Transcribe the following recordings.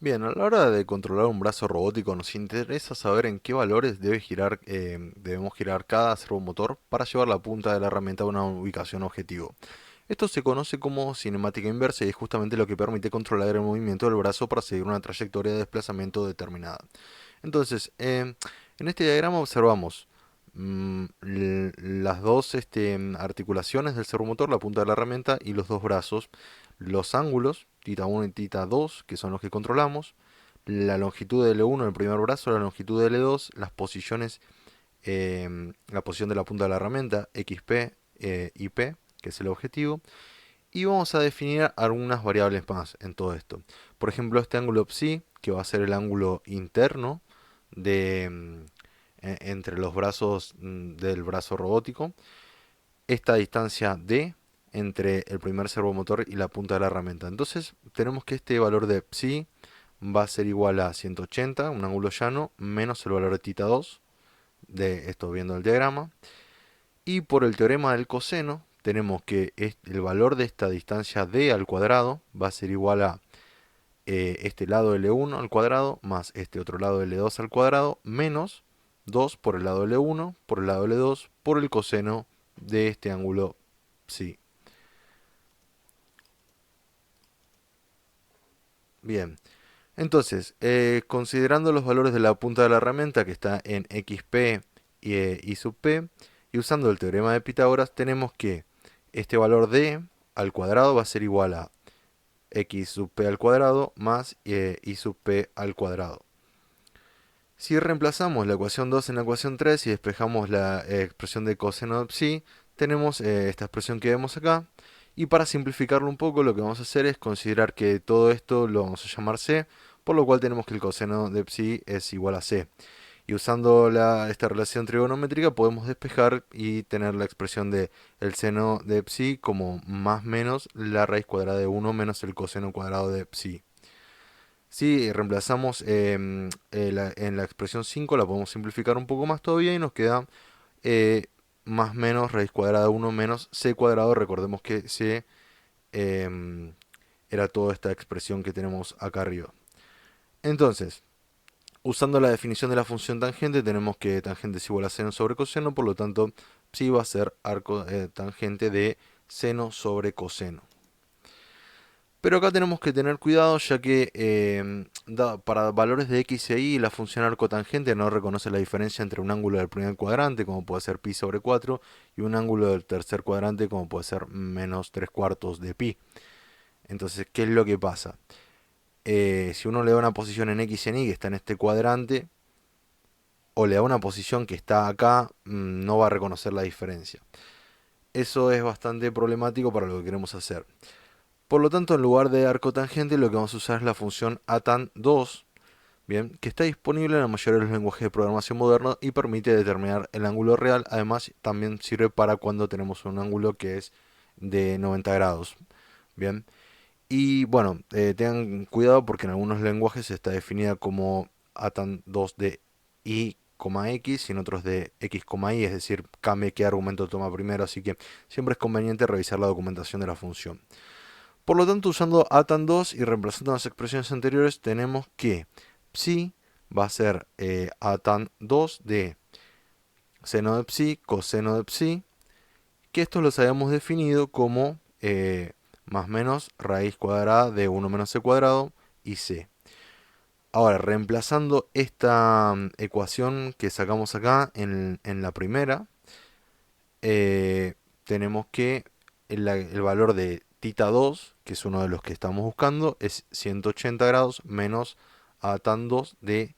Bien, a la hora de controlar un brazo robótico nos interesa saber en qué valores debemos girar cada servomotor para llevar la punta de la herramienta a una ubicación objetivo. Esto se conoce como cinemática inversa y es justamente lo que permite controlar el movimiento del brazo para seguir una trayectoria de desplazamiento determinada. Entonces, en este diagrama observamos las dos articulaciones del servomotor, la punta de la herramienta y los dos brazos, los ángulos, tita 1 y tita 2, que son los que controlamos, la longitud de L1 en el primer brazo, la longitud de L2, las posiciones, la posición de la punta de la herramienta, XP y P, que es el objetivo, y vamos a definir algunas variables más en todo esto. Por ejemplo, este ángulo psi, que va a ser el ángulo interno de, entre los brazos del brazo robótico. Esta distancia d entre el primer servomotor y la punta de la herramienta. Entonces tenemos que este valor de psi va a ser igual a 180, un ángulo llano, menos el valor de tita 2, de esto viendo el diagrama. Y por el teorema del coseno, tenemos que el valor de esta distancia d al cuadrado va a ser igual a este lado L1 al cuadrado más este otro lado L2 al cuadrado menos 2 por el lado L1 por el lado L2 por el coseno de este ángulo psi. Bien, entonces, considerando los valores de la punta de la herramienta que está en xp y sub p, y usando el teorema de Pitágoras, tenemos que este valor de al cuadrado va a ser igual a x sub p al cuadrado más y sub p al cuadrado. Si reemplazamos la ecuación 2 en la ecuación 3 y despejamos la expresión de coseno de psi, tenemos esta expresión que vemos acá. Y para simplificarlo un poco, lo que vamos a hacer es considerar que todo esto lo vamos a llamar c, por lo cual tenemos que el coseno de psi es igual a c. Y usando esta relación trigonométrica podemos despejar y tener la expresión de el seno de psi como más menos la raíz cuadrada de 1 menos el coseno cuadrado de psi. Si reemplazamos en la expresión 5 la podemos simplificar un poco más todavía y nos queda eh, más menos raíz cuadrada de 1 menos c cuadrado. Recordemos que c era toda esta expresión que tenemos acá arriba. Entonces, usando la definición de la función tangente, tenemos que tangente es igual a seno sobre coseno, por lo tanto, psi va a ser arco tangente de seno sobre coseno. Pero acá tenemos que tener cuidado ya que para valores de x e y la función arcotangente no reconoce la diferencia entre un ángulo del primer cuadrante, como puede ser pi sobre 4, y un ángulo del tercer cuadrante, como puede ser menos 3 cuartos de pi. Entonces, ¿qué es lo que pasa? Si uno le da una posición en x y en y que está en este cuadrante, o le da una posición que está acá, no va a reconocer la diferencia. Eso es bastante problemático para lo que queremos hacer. Por lo tanto, en lugar de arco tangente, lo que vamos a usar es la función atan2, bien, que está disponible en la mayoría de los lenguajes de programación modernos y permite determinar el ángulo real. Además, también sirve para cuando tenemos un ángulo que es de 90 grados. Bien, y bueno, tengan cuidado porque en algunos lenguajes está definida como atan2 de y, x y en otros de x, y, es decir, cambie qué argumento toma primero, así que siempre es conveniente revisar la documentación de la función. Por lo tanto, usando atan2 y reemplazando las expresiones anteriores, tenemos que psi va a ser atan2 de seno de psi, coseno de psi, que estos los habíamos definido como más o menos raíz cuadrada de 1 menos c cuadrado y c. Ahora, reemplazando esta ecuación que sacamos acá en la primera, tenemos que el valor de tita 2, que es uno de los que estamos buscando, es 180 grados menos a tan 2 de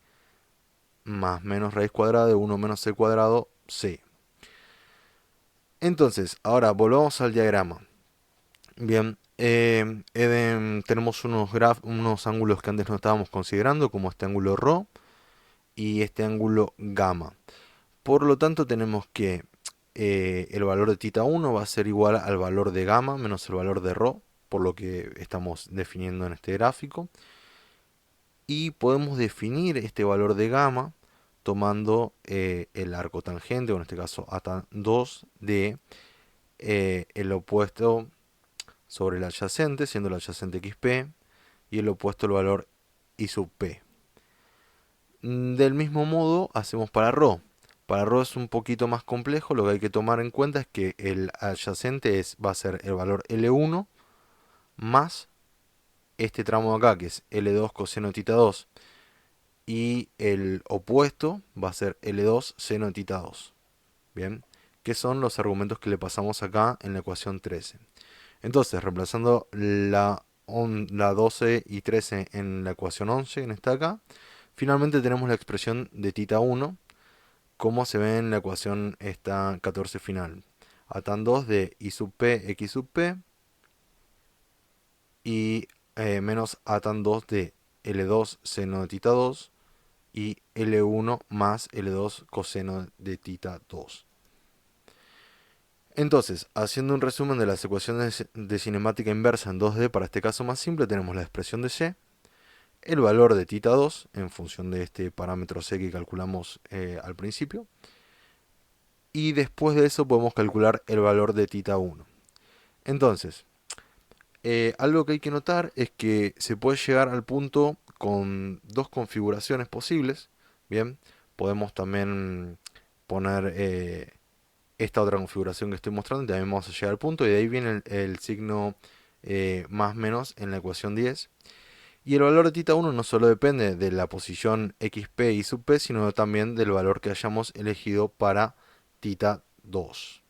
más menos raíz cuadrada de 1 menos c cuadrado c. Entonces, ahora volvamos al diagrama. Bien, tenemos unos ángulos que antes no estábamos considerando, como este ángulo ρ y este ángulo gamma. Por lo tanto, tenemos que el valor de tita 1 va a ser igual al valor de gamma menos el valor de ρ, por lo que estamos definiendo en este gráfico. Y podemos definir este valor de gamma tomando el arco tangente, o en este caso atan 2 de el opuesto sobre el adyacente, siendo el adyacente xp, y el opuesto el valor y sub p. Del mismo modo hacemos para ρ. Para ρ es un poquito más complejo, lo que hay que tomar en cuenta es que el adyacente va a ser el valor L1 más este tramo de acá, que es L2 coseno de tita 2. Y el opuesto va a ser L2 seno de tita 2. Bien, que son los argumentos que le pasamos acá en la ecuación 13. Entonces, reemplazando la 12 y 13 en la ecuación 11, en esta acá, finalmente tenemos la expresión de tita 1, como se ve en la ecuación esta 14 final. A tan 2 de I sub p x sub p y menos a tan 2 de L2 seno de tita 2 y L1 más L2 coseno de tita 2. Entonces, haciendo un resumen de las ecuaciones de cinemática inversa en 2D, para este caso más simple, tenemos la expresión de C, el valor de tita 2 en función de este parámetro C que calculamos al principio, y después de eso podemos calcular el valor de tita 1. Entonces, algo que hay que notar es que se puede llegar al punto con dos configuraciones posibles. Bien, podemos también poner esta otra configuración que estoy mostrando y también vamos a llegar al punto, y de ahí viene el signo más menos en la ecuación 10. Y el valor de tita 1 no solo depende de la posición xp y sub p, sino también del valor que hayamos elegido para tita 2.